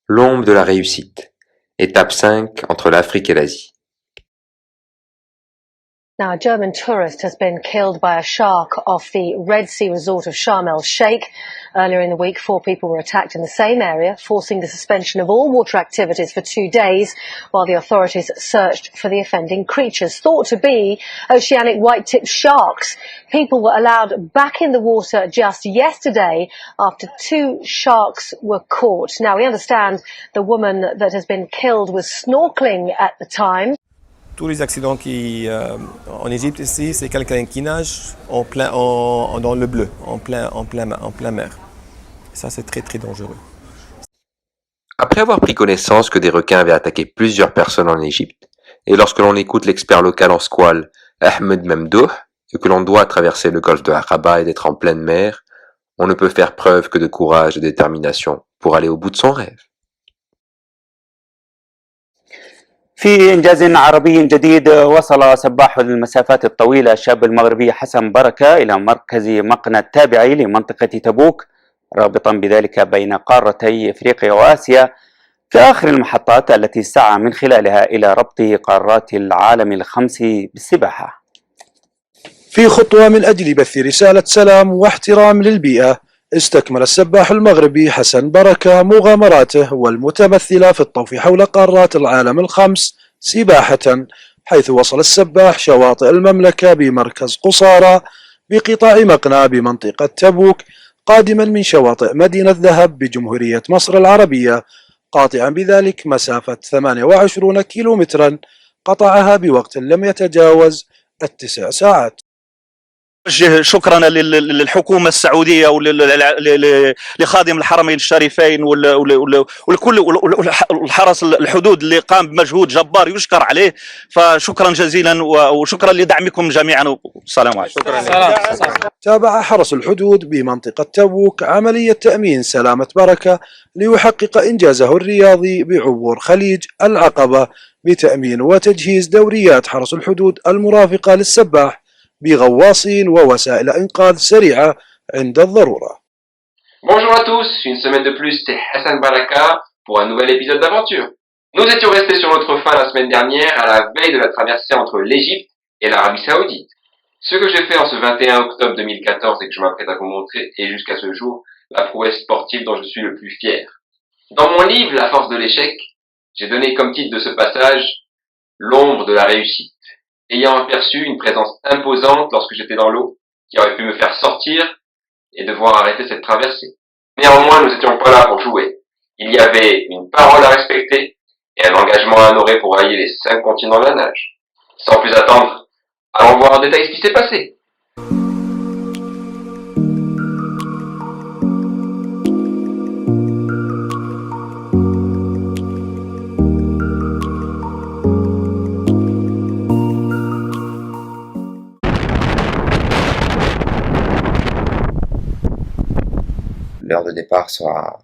L'ombre de la réussite. Étape 5 entre l'Afrique et l'Asie. Now, a German tourist has been killed by a shark off the Red Sea resort of Sharm el-Sheikh. Earlier in the week, 4 people were attacked in the same area, forcing the suspension of all water activities for 2 days, while the authorities searched for the offending creatures, thought to be oceanic white-tipped sharks. People were allowed back in the water just yesterday after 2 sharks were caught. Now, we understand the woman that has been killed was snorkeling at the time. Tous les accidents en Égypte ici, c'est quelqu'un qui nage dans le bleu, en plein mer. Ça, c'est très très dangereux. Après avoir pris connaissance que des requins avaient attaqué plusieurs personnes en Égypte, et lorsque l'on écoute l'expert local en squale, Ahmed Memdouh, et que l'on doit traverser le golfe de Aqaba et d'être en pleine mer, on ne peut faire preuve que de courage et de détermination pour aller au bout de son rêve. في إنجاز عربي جديد وصل سباح المسافات الطويلة الشاب المغربي حسن بركة إلى مركز مقنى التابعي لمنطقة تبوك، رابطا بذلك بين قارتي إفريقيا وآسيا كآخر المحطات التي سعى من خلالها إلى ربط قارات العالم ال5 بالسباحة. في خطوة من أجل بث رسالة سلام واحترام للبيئة، استكمل السباح المغربي حسن بركة مغامراته والمتمثلة في الطوف حول قارات العالم ال5 سباحة، حيث وصل السباح شواطئ المملكة بمركز قصارى بقطاع مقنى بمنطقة تبوك، قادما من شواطئ مدينة ذهب بجمهورية مصر العربية، قاطعا بذلك مسافة 28 كيلومترا قطعها بوقت لم يتجاوز 9 ساعات. شكرا للحكومة السعودية ولخادم الحرمين الشريفين ولكل الحرس الحدود اللي قام بمجهود جبار يشكر عليه، فشكرا جزيلا وشكرا لدعمكم جميعا والسلام عليكم. تابع حرس الحدود بمنطقة تبوك عملية تأمين سلامة بركة ليحقق إنجازه الرياضي بعبور خليج العقبة بتأمين وتجهيز دوريات حرس الحدود المرافقة للسباح بغواصين ووسائل إنقاذ سريعة عند الضرورة. Bonjour à tous, une semaine de plus, c'est Hassan Baraka pour un nouvel épisode d'aventure. Nous étions restés sur notre fin la semaine dernière à la veille de la traversée entre l'Égypte et l'Arabie Saoudite. Ce que j'ai fait en ce 21 octobre 2014 et que je m'apprête à vous montrer est jusqu'à ce jour la prouesse sportive dont je suis le plus fier. Dans mon livre La force de l'échec, j'ai donné comme titre de ce passage L'ombre de la réussite, ayant aperçu une présence imposante lorsque j'étais dans l'eau, qui aurait pu me faire sortir et devoir arrêter cette traversée. Néanmoins, nous n'étions pas là pour jouer. Il y avait une parole à respecter et un engagement à honorer pour rallier les 5 continents de la nage. Sans plus attendre, allons voir en détail ce qui s'est passé. L'heure de départ sera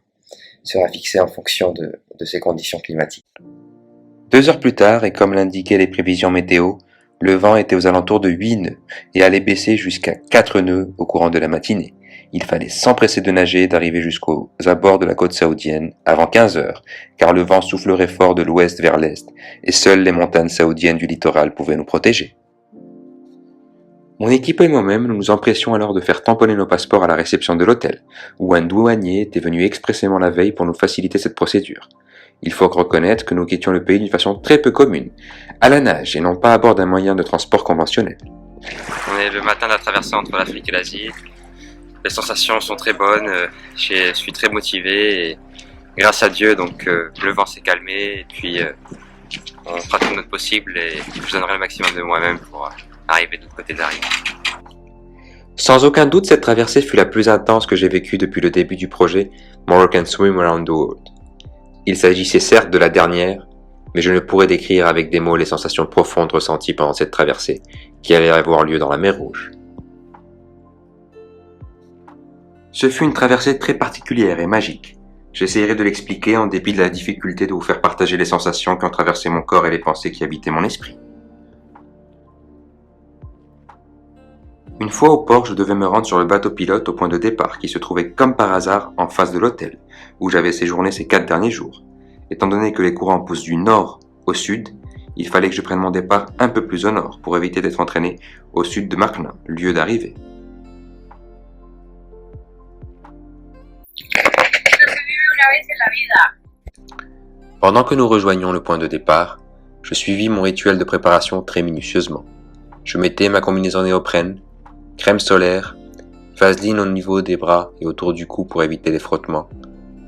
fixée en fonction de ces conditions climatiques. 2 heures plus tard, et comme l'indiquaient les prévisions météo, le vent était aux alentours de 8 nœuds et allait baisser jusqu'à 4 nœuds au courant de la matinée. Il fallait s'empresser de nager et d'arriver jusqu'aux abords de la côte saoudienne avant 15 heures, car le vent soufflerait fort de l'ouest vers l'est, et seules les montagnes saoudiennes du littoral pouvaient nous protéger. Mon équipe et moi-même, nous nous empressions alors de faire tamponner nos passeports à la réception de l'hôtel, où un douanier était venu expressément la veille pour nous faciliter cette procédure. Il faut reconnaître que nous quittions le pays d'une façon très peu commune, à la nage et non pas à bord d'un moyen de transport conventionnel. On est le matin de la traversée entre l'Afrique et l'Asie. Les sensations sont très bonnes, je suis très motivé et grâce à Dieu, donc le vent s'est calmé et puis on fera tout notre possible et je donnerai le maximum de moi-même pour arriver de l'autre côté de la rive. Sans aucun doute, cette traversée fut la plus intense que j'ai vécue depuis le début du projet Moroccan Swim Around the World. Il s'agissait certes de la dernière, mais je ne pourrais décrire avec des mots les sensations profondes ressenties pendant cette traversée, qui allait avoir lieu dans la mer Rouge. Ce fut une traversée très particulière et magique. J'essayerai de l'expliquer en dépit de la difficulté de vous faire partager les sensations qui ont traversé mon corps et les pensées qui habitaient mon esprit. Une fois au port, je devais me rendre sur le bateau pilote au point de départ qui se trouvait comme par hasard en face de l'hôtel, où j'avais séjourné ces 4 derniers jours. Étant donné que les courants poussent du nord au sud, il fallait que je prenne mon départ un peu plus au nord pour éviter d'être entraîné au sud de Markna, lieu d'arrivée. Pendant que nous rejoignions le point de départ, je suivis mon rituel de préparation très minutieusement. Je mettais ma combinaison néoprène, crème solaire, vaseline au niveau des bras et autour du cou pour éviter les frottements,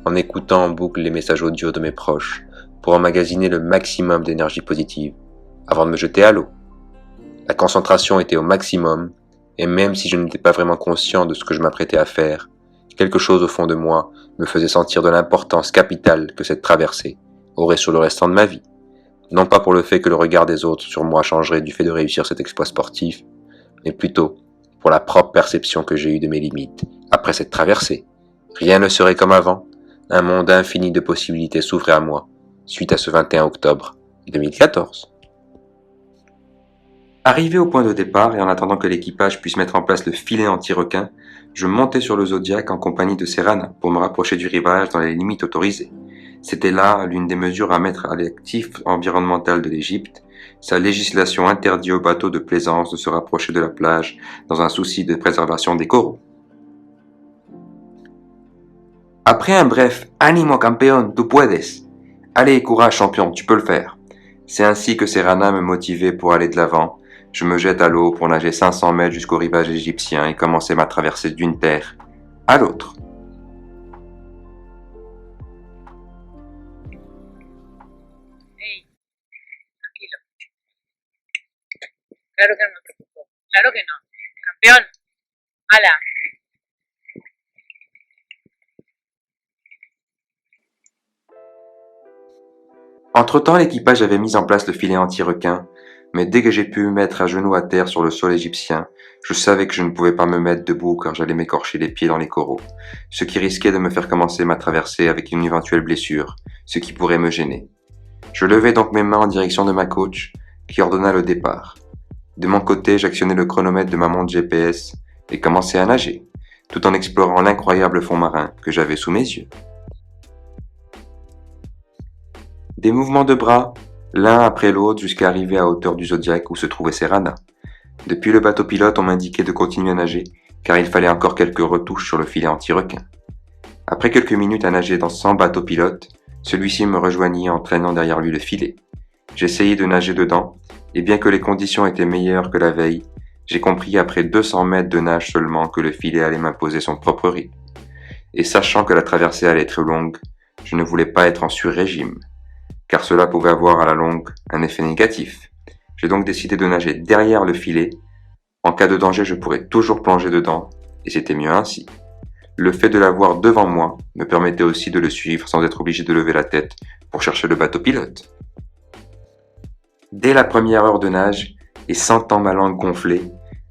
en écoutant en boucle les messages audio de mes proches pour emmagasiner le maximum d'énergie positive avant de me jeter à l'eau. La concentration était au maximum et même si je n'étais pas vraiment conscient de ce que je m'apprêtais à faire, quelque chose au fond de moi me faisait sentir de l'importance capitale que cette traversée aurait sur le restant de ma vie. Non pas pour le fait que le regard des autres sur moi changerait du fait de réussir cet exploit sportif, mais plutôt pour la propre perception que j'ai eue de mes limites après cette traversée. Rien ne serait comme avant, un monde infini de possibilités s'ouvrait à moi suite à ce 21 octobre 2014. Arrivé au point de départ et en attendant que l'équipage puisse mettre en place le filet anti-requin, je montais sur le Zodiac en compagnie de Serrana pour me rapprocher du rivage dans les limites autorisées. C'était là l'une des mesures à mettre à l'actif environnemental de l'Égypte. Sa législation interdit aux bateaux de plaisance de se rapprocher de la plage dans un souci de préservation des coraux. Après un bref « Ánimo campeón, tú puedes !»« Allez, courage champion, tu peux le faire !» C'est ainsi que Serrana me motivait pour aller de l'avant. Je me jette à l'eau pour nager 500 mètres jusqu'au rivage égyptien et commencer ma traversée d'une terre à l'autre. Hey, tranquilo. Claro que no me preocupo. Claro que no. Campeón. ¡Hala! Entre-temps, l'équipage avait mis en place le filet anti-requin, mais dès que j'ai pu me mettre à genoux à terre sur le sol égyptien, je savais que je ne pouvais pas me mettre debout car j'allais m'écorcher les pieds dans les coraux, ce qui risquait de me faire commencer ma traversée avec une éventuelle blessure, ce qui pourrait me gêner. Je levai donc mes mains en direction de ma coach, qui ordonna le départ. De mon côté, j'actionnai le chronomètre de ma montre GPS et commençai à nager, tout en explorant l'incroyable fond marin que j'avais sous mes yeux. Des mouvements de bras, l'un après l'autre jusqu'à arriver à hauteur du Zodiac où se trouvait Serrana. Depuis le bateau pilote, on m'indiquait de continuer à nager, car il fallait encore quelques retouches sur le filet anti-requin. Après quelques minutes à nager sans bateau pilote, celui-ci me rejoignit en traînant derrière lui le filet. J'essayai de nager dedans, et bien que les conditions étaient meilleures que la veille, j'ai compris après 200 mètres de nage seulement que le filet allait m'imposer son propre rythme. Et sachant que la traversée allait être longue, je ne voulais pas être en sur-régime, car cela pouvait avoir à la longue un effet négatif. J'ai donc décidé de nager derrière le filet. En cas de danger, je pourrais toujours plonger dedans, et c'était mieux ainsi. Le fait de l'avoir devant moi me permettait aussi de le suivre sans être obligé de lever la tête pour chercher le bateau pilote. Dès la première heure de nage, et sentant ma langue gonfler,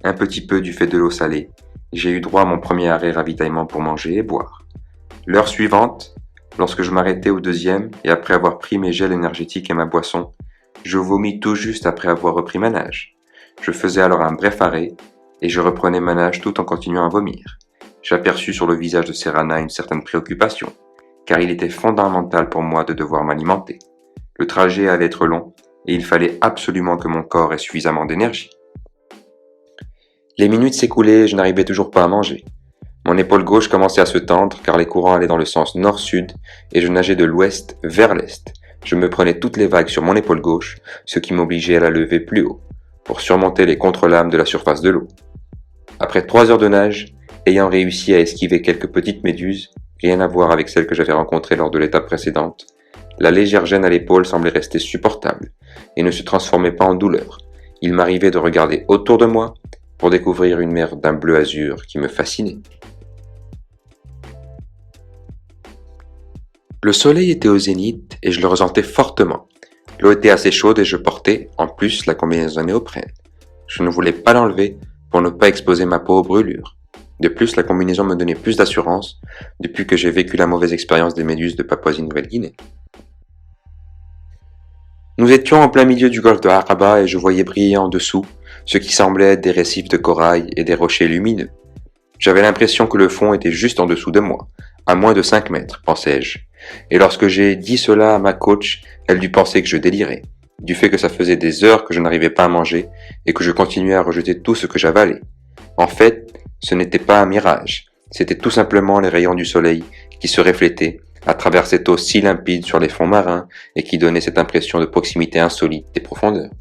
un petit peu du fait de l'eau salée, j'ai eu droit à mon premier arrêt ravitaillement pour manger et boire. L'heure suivante, lorsque je m'arrêtais au deuxième et après avoir pris mes gels énergétiques et ma boisson, je vomis tout juste après avoir repris ma nage. Je faisais alors un bref arrêt et je reprenais ma nage tout en continuant à vomir. J'aperçus sur le visage de Serrana une certaine préoccupation, car il était fondamental pour moi de devoir m'alimenter. Le trajet allait être long et il fallait absolument que mon corps ait suffisamment d'énergie. Les minutes s'écoulaient et je n'arrivais toujours pas à manger. Mon épaule gauche commençait à se tendre car les courants allaient dans le sens nord-sud et je nageais de l'ouest vers l'est. Je me prenais toutes les vagues sur mon épaule gauche, ce qui m'obligeait à la lever plus haut, pour surmonter les contre-lames de la surface de l'eau. Après 3 heures de nage, ayant réussi à esquiver quelques petites méduses, rien à voir avec celles que j'avais rencontrées lors de l'étape précédente, la légère gêne à l'épaule semblait rester supportable et ne se transformait pas en douleur. Il m'arrivait de regarder autour de moi pour découvrir une mer d'un bleu azur qui me fascinait. Le soleil était au zénith et je le ressentais fortement. L'eau était assez chaude et je portais, en plus, la combinaison néoprène. Je ne voulais pas l'enlever pour ne pas exposer ma peau aux brûlures. De plus, la combinaison me donnait plus d'assurance depuis que j'ai vécu la mauvaise expérience des méduses de Papouasie-Nouvelle-Guinée. Nous étions en plein milieu du golfe de Aqaba et je voyais briller en dessous ce qui semblait être des récifs de corail et des rochers lumineux. J'avais l'impression que le fond était juste en dessous de moi, à moins de 5 mètres, pensais-je. Et lorsque j'ai dit cela à ma coach, elle dut penser que je délirais, du fait que ça faisait des heures que je n'arrivais pas à manger et que je continuais à rejeter tout ce que j'avalais. En fait, ce n'était pas un mirage, c'était tout simplement les rayons du soleil qui se reflétaient à travers cette eau si limpide sur les fonds marins et qui donnait cette impression de proximité insolite des profondeurs.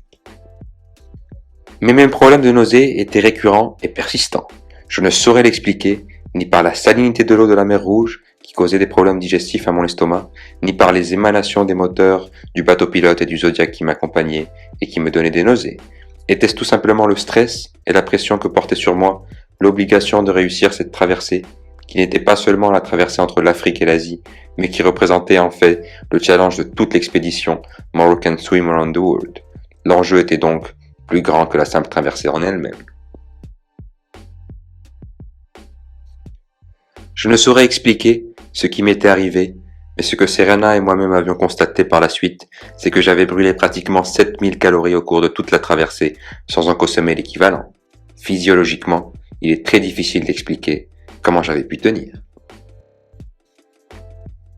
Mais mes problèmes de nausée étaient récurrents et persistants. Je ne saurais l'expliquer, ni par la salinité de l'eau de la mer Rouge, qui causait des problèmes digestifs à mon estomac, ni par les émanations des moteurs du bateau pilote et du Zodiac qui m'accompagnaient et qui me donnaient des nausées. Était-ce tout simplement le stress et la pression que portait sur moi l'obligation de réussir cette traversée, qui n'était pas seulement la traversée entre l'Afrique et l'Asie, mais qui représentait en fait le challenge de toute l'expédition Moroccan Swim Around the World. L'enjeu était donc plus grand que la simple traversée en elle-même. Je ne saurais expliquer ce qui m'était arrivé, mais ce que Serena et moi-même avions constaté par la suite, c'est que j'avais brûlé pratiquement 7000 calories au cours de toute la traversée, sans en consommer l'équivalent. Physiologiquement, il est très difficile d'expliquer comment j'avais pu tenir.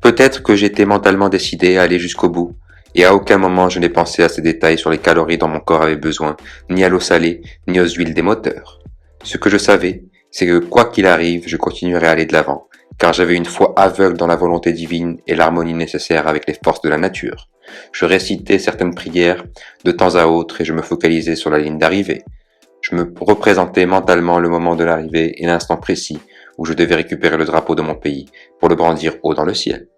Peut-être que j'étais mentalement décidé à aller jusqu'au bout, et à aucun moment je n'ai pensé à ces détails sur les calories dont mon corps avait besoin, ni à l'eau salée, ni aux huiles des moteurs. Ce que je savais, c'est que quoi qu'il arrive, je continuerais à aller de l'avant, car j'avais une foi aveugle dans la volonté divine et l'harmonie nécessaire avec les forces de la nature. Je récitais certaines prières de temps à autre et je me focalisais sur la ligne d'arrivée. Je me représentais mentalement le moment de l'arrivée et l'instant précis où je devais récupérer le drapeau de mon pays pour le brandir haut dans le ciel.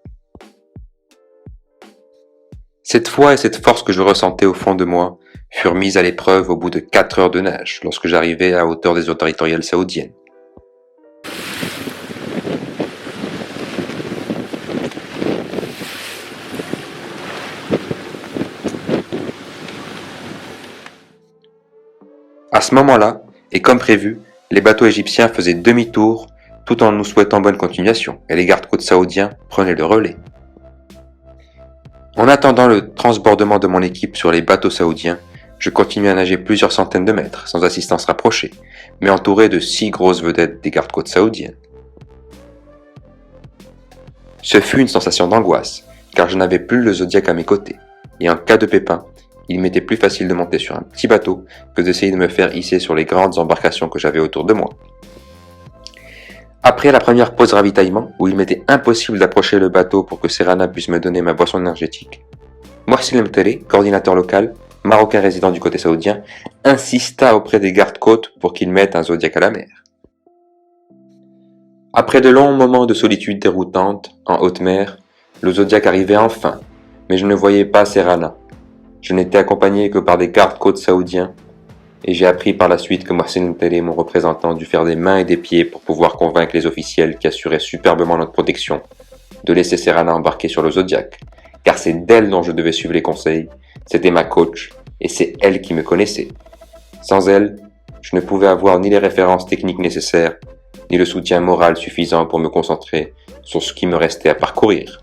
Cette foi et cette force que je ressentais au fond de moi furent mises à l'épreuve au bout de 4 heures de nage lorsque j'arrivai à hauteur des eaux territoriales saoudiennes. À ce moment-là, et comme prévu, les bateaux égyptiens faisaient demi-tour tout en nous souhaitant bonne continuation, et les gardes-côtes saoudiens prenaient le relais. En attendant le transbordement de mon équipe sur les bateaux saoudiens, je continuai à nager plusieurs centaines de mètres, sans assistance rapprochée, mais entouré de 6 grosses vedettes des gardes-côtes saoudiennes. Ce fut une sensation d'angoisse, car je n'avais plus le Zodiac à mes côtés, et en cas de pépin, il m'était plus facile de monter sur un petit bateau que d'essayer de me faire hisser sur les grandes embarcations que j'avais autour de moi. Après la première pause ravitaillement, où il m'était impossible d'approcher le bateau pour que Serena puisse me donner ma boisson énergétique, Mohsin Mtele, coordinateur local, marocain résident du côté saoudien, insista auprès des gardes-côtes pour qu'ils mettent un Zodiac à la mer. Après de longs moments de solitude déroutante, en haute mer, le Zodiac arrivait enfin, mais je ne voyais pas Serena. Je n'étais accompagné que par des gardes-côtes saoudiens, et j'ai appris par la suite que Mohsin Mtele, mon représentant, dut faire des mains et des pieds pour pouvoir convaincre les officiels qui assuraient superbement notre protection de laisser Serena embarquer sur le Zodiac, car c'est d'elle dont je devais suivre les conseils, c'était ma coach, et c'est elle qui me connaissait. Sans elle, je ne pouvais avoir ni les références techniques nécessaires, ni le soutien moral suffisant pour me concentrer sur ce qui me restait à parcourir.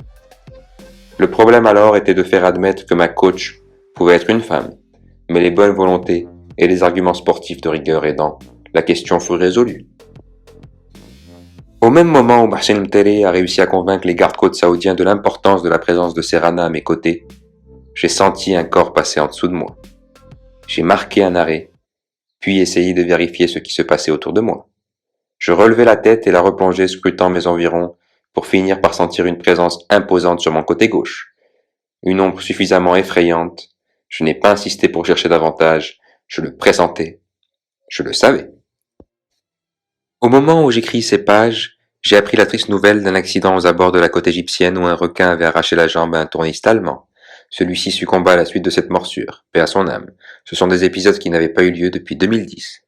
Le problème alors était de faire admettre que ma coach pouvait être une femme, mais les bonnes volontés et les arguments sportifs de rigueur aidant, la question fut résolue. Au même moment où Mohsin Mtele a réussi à convaincre les gardes-côtes saoudiens de l'importance de la présence de Serena à mes côtés, j'ai senti un corps passer en dessous de moi. J'ai marqué un arrêt, puis essayé de vérifier ce qui se passait autour de moi. Je relevai la tête et la replongeai scrutant mes environs pour finir par sentir une présence imposante sur mon côté gauche. Une ombre suffisamment effrayante. Je n'ai pas insisté pour chercher davantage, je le pressentais, je le savais. Au moment où j'écris ces pages, j'ai appris la triste nouvelle d'un accident aux abords de la côte égyptienne où un requin avait arraché la jambe à un tourniste allemand. Celui-ci succomba à la suite de cette morsure, paix à son âme. Ce sont des épisodes qui n'avaient pas eu lieu depuis 2010.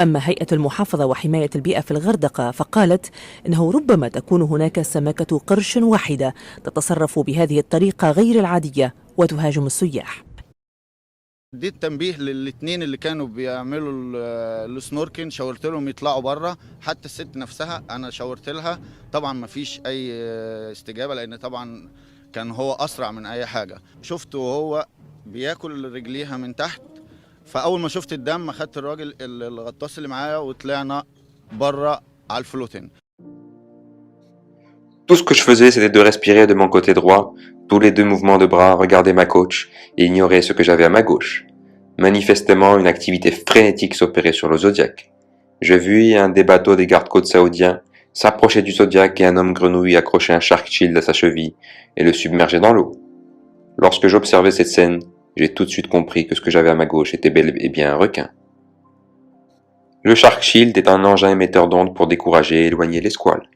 أما هيئة المحافظة وحماية البيئة في الغردقة فقالت إنه ربما تكون هناك سمكة قرش واحدة تتصرف بهذه الطريقة غير العادية وتهاجم السياح. اديت تنبيه للاثنين اللي كانوا بيعملوا السنوركن، شاورت لهم يطلعوا بره، حتى الست نفسها انا شاورت لها، طبعا ما فيش اي استجابه لان طبعا كان هو اسرع من اي حاجه. شفته وهو بياكل رجليها من تحت، فاول ما شفت الدم اخدت الراجل الغطاس اللي معايا وطلعنا بره على الفلوتين. Tout ce que je faisais, c'était de respirer de mon côté droit, tous les 2 mouvements de bras, regarder ma coach et ignorer ce que j'avais à ma gauche. Manifestement, une activité frénétique s'opérait sur le Zodiac. Je vis un des bateaux des gardes-côtes saoudiens s'approcher du Zodiac et un homme grenouille accrochait un Shark Shield à sa cheville et le submergeait dans l'eau. Lorsque j'observais cette scène, j'ai tout de suite compris que ce que j'avais à ma gauche était bel et bien un requin. Le Shark Shield est un engin émetteur d'ondes pour décourager et éloigner les squales.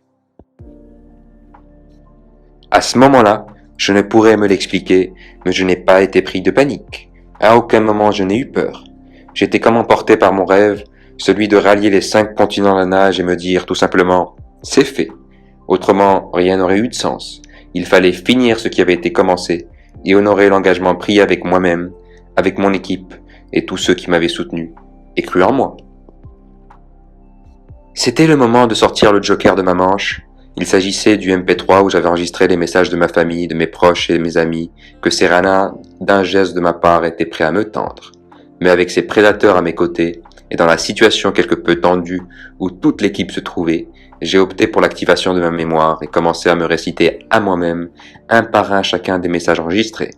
À ce moment-là, je ne pourrais me l'expliquer, mais je n'ai pas été pris de panique. À aucun moment je n'ai eu peur. J'étais comme emporté par mon rêve, celui de rallier les 5 continents à la nage et me dire tout simplement « c'est fait ». Autrement, rien n'aurait eu de sens. Il fallait finir ce qui avait été commencé et honorer l'engagement pris avec moi-même, avec mon équipe et tous ceux qui m'avaient soutenu et cru en moi. C'était le moment de sortir le joker de ma manche. Il s'agissait du MP3 où j'avais enregistré les messages de ma famille, de mes proches et de mes amis, que Serrana, d'un geste de ma part, était prêt à me tendre. Mais avec ses prédateurs à mes côtés, et dans la situation quelque peu tendue où toute l'équipe se trouvait, j'ai opté pour l'activation de ma mémoire et commencé à me réciter à moi-même, un par un chacun des messages enregistrés.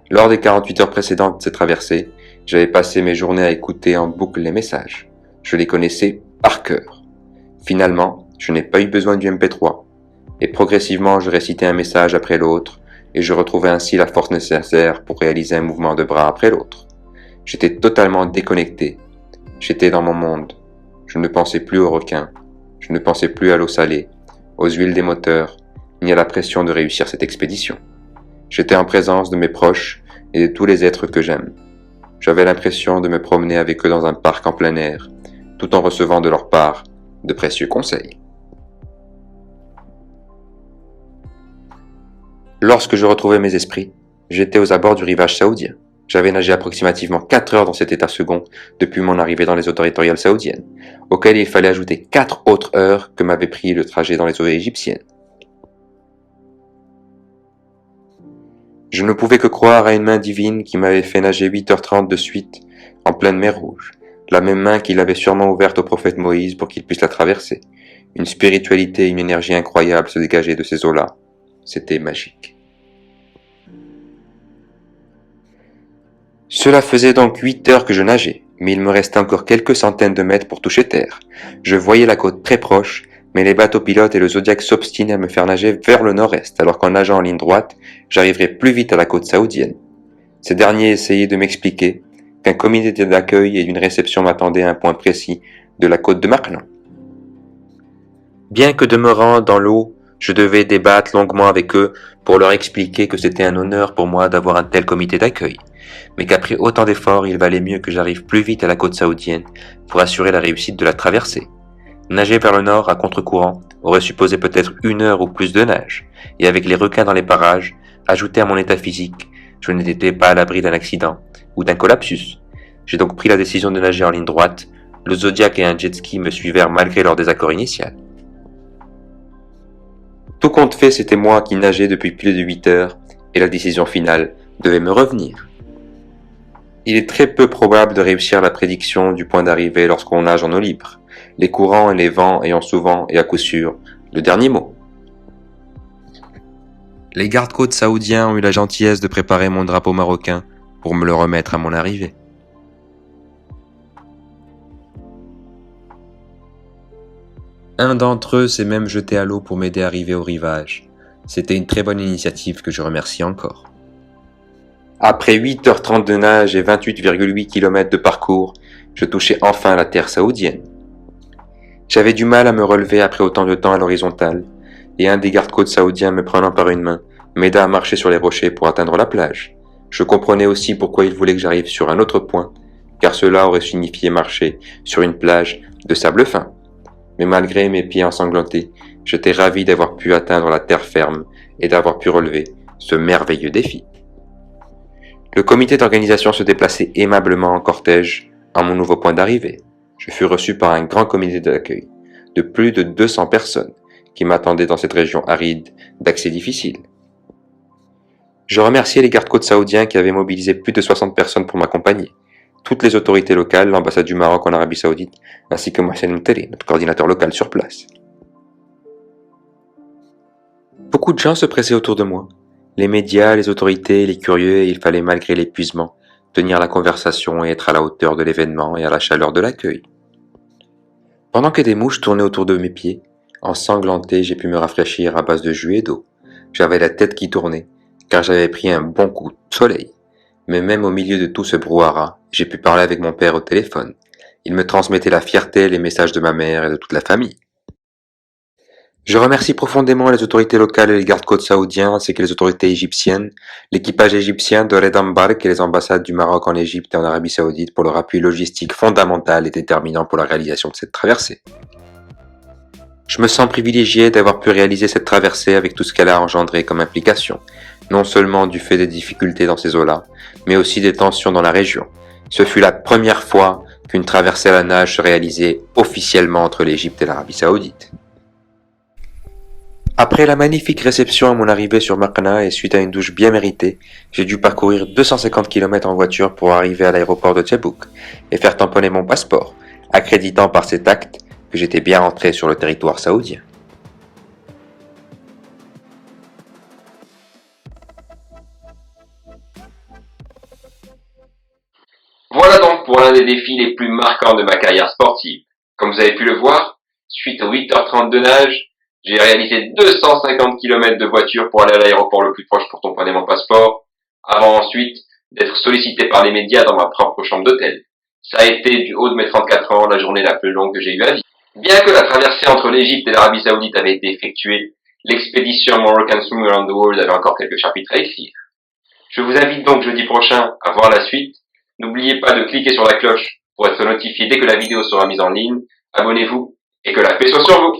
Lors des 48 heures précédentes de cette traversée, j'avais passé mes journées à écouter en boucle les messages. Je les connaissais par cœur. Finalement, je n'ai pas eu besoin du MP3, et progressivement je récitais un message après l'autre, et je retrouvais ainsi la force nécessaire pour réaliser un mouvement de bras après l'autre. J'étais totalement déconnecté, j'étais dans mon monde, je ne pensais plus aux requins, je ne pensais plus à l'eau salée, aux huiles des moteurs, ni à la pression de réussir cette expédition. J'étais en présence de mes proches et de tous les êtres que j'aime. J'avais l'impression de me promener avec eux dans un parc en plein air, tout en recevant de leur part de précieux conseils. Lorsque je retrouvais mes esprits, j'étais aux abords du rivage saoudien. J'avais nagé approximativement 4 heures dans cet état second depuis mon arrivée dans les eaux territoriales saoudiennes, auxquelles il fallait ajouter 4 autres heures que m'avait pris le trajet dans les eaux égyptiennes. Je ne pouvais que croire à une main divine qui m'avait fait nager 8h30 de suite en pleine mer Rouge, la même main qu'il avait sûrement ouverte au prophète Moïse pour qu'il puisse la traverser. Une spiritualité et une énergie incroyable se dégageaient de ces eaux-là. C'était magique. Cela faisait donc 8 heures que je nageais, mais il me restait encore quelques centaines de mètres pour toucher terre. Je voyais la côte très proche, mais les bateaux pilotes et le Zodiac s'obstinaient à me faire nager vers le nord-est, alors qu'en nageant en ligne droite, j'arriverais plus vite à la côte saoudienne. Ces derniers essayaient de m'expliquer qu'un comité d'accueil et d'une réception m'attendait à un point précis de la côte de Maklan. Bien que demeurant dans l'eau, je devais débattre longuement avec eux pour leur expliquer que c'était un honneur pour moi d'avoir un tel comité d'accueil, mais qu'après autant d'efforts, il valait mieux que j'arrive plus vite à la côte saoudienne pour assurer la réussite de la traversée. Nager vers le nord à contre-courant aurait supposé peut-être 1 heure ou plus de nage, et avec les requins dans les parages, ajouté à mon état physique, je n'étais pas à l'abri d'un accident ou d'un collapsus. J'ai donc pris la décision de nager en ligne droite. Le Zodiac et un jet ski me suivirent malgré leur désaccord initial. Tout compte fait, c'était moi qui nageais depuis plus de 8 heures, et la décision finale devait me revenir. Il est très peu probable de réussir la prédiction du point d'arrivée lorsqu'on nage en eau libre, les courants et les vents ayant souvent et à coup sûr le dernier mot. Les gardes-côtes saoudiens ont eu la gentillesse de préparer mon drapeau marocain pour me le remettre à mon arrivée. Un d'entre eux s'est même jeté à l'eau pour m'aider à arriver au rivage. C'était une très bonne initiative que je remercie encore. Après 8h30 de nage et 28,8 km de parcours, je touchais enfin la terre saoudienne. J'avais du mal à me relever après autant de temps à l'horizontale, et un des gardes-côtes saoudiens me prenant par une main, m'aida à marcher sur les rochers pour atteindre la plage. Je comprenais aussi pourquoi il voulait que j'arrive sur un autre point, car cela aurait signifié marcher sur une plage de sable fin. Mais malgré mes pieds ensanglantés, j'étais ravi d'avoir pu atteindre la terre ferme et d'avoir pu relever ce merveilleux défi. Le comité d'organisation se déplaçait aimablement en cortège à mon nouveau point d'arrivée. Je fus reçu par un grand comité d'accueil de plus de 200 personnes qui m'attendaient dans cette région aride d'accès difficile. Je remerciais les gardes-côtes saoudiens qui avaient mobilisé plus de 60 personnes pour m'accompagner, toutes les autorités locales, l'ambassade du Maroc en Arabie Saoudite, ainsi que Mohsen Mteri, notre coordinateur local sur place. Beaucoup de gens se pressaient autour de moi. Les médias, les autorités, les curieux, et il fallait malgré l'épuisement tenir la conversation et être à la hauteur de l'événement et à la chaleur de l'accueil. Pendant que des mouches tournaient autour de mes pieds, ensanglanté, j'ai pu me rafraîchir à base de jus et d'eau. J'avais la tête qui tournait, car j'avais pris un bon coup de soleil. Mais même au milieu de tout ce brouhaha, j'ai pu parler avec mon père au téléphone. Il me transmettait la fierté et les messages de ma mère et de toute la famille. Je remercie profondément les autorités locales et les gardes-côtes saoudiens, ainsi que les autorités égyptiennes, l'équipage égyptien de Red Embark et les ambassades du Maroc en Égypte et en Arabie Saoudite pour leur appui logistique fondamental et déterminant pour la réalisation de cette traversée. Je me sens privilégié d'avoir pu réaliser cette traversée avec tout ce qu'elle a engendré comme implication, non seulement du fait des difficultés dans ces eaux-là, mais aussi des tensions dans la région. Ce fut la première fois qu'une traversée à la nage se réalisait officiellement entre l'Égypte et l'Arabie Saoudite. Après la magnifique réception à mon arrivée sur Maqna et suite à une douche bien méritée, j'ai dû parcourir 250 km en voiture pour arriver à l'aéroport de Tchabouk et faire tamponner mon passeport, accréditant par cet acte que j'étais bien rentré sur le territoire saoudien. Voilà donc pour l'un des défis les plus marquants de ma carrière sportive. Comme vous avez pu le voir, suite aux 8h30 de nage, j'ai réalisé 250 km de voiture pour aller à l'aéroport le plus proche pour tamponner mon passeport, avant ensuite d'être sollicité par les médias dans ma propre chambre d'hôtel. Ça a été, du haut de mes 34 ans, la journée la plus longue que j'ai eue à vivre. Bien que la traversée entre l'Égypte et l'Arabie Saoudite avait été effectuée, l'expédition Moroccan Swim Around the World avait encore quelques chapitres à écrire. Je vous invite donc jeudi prochain à voir la suite. N'oubliez pas de cliquer sur la cloche pour être notifié dès que la vidéo sera mise en ligne. Abonnez-vous et que la paix soit sur vous.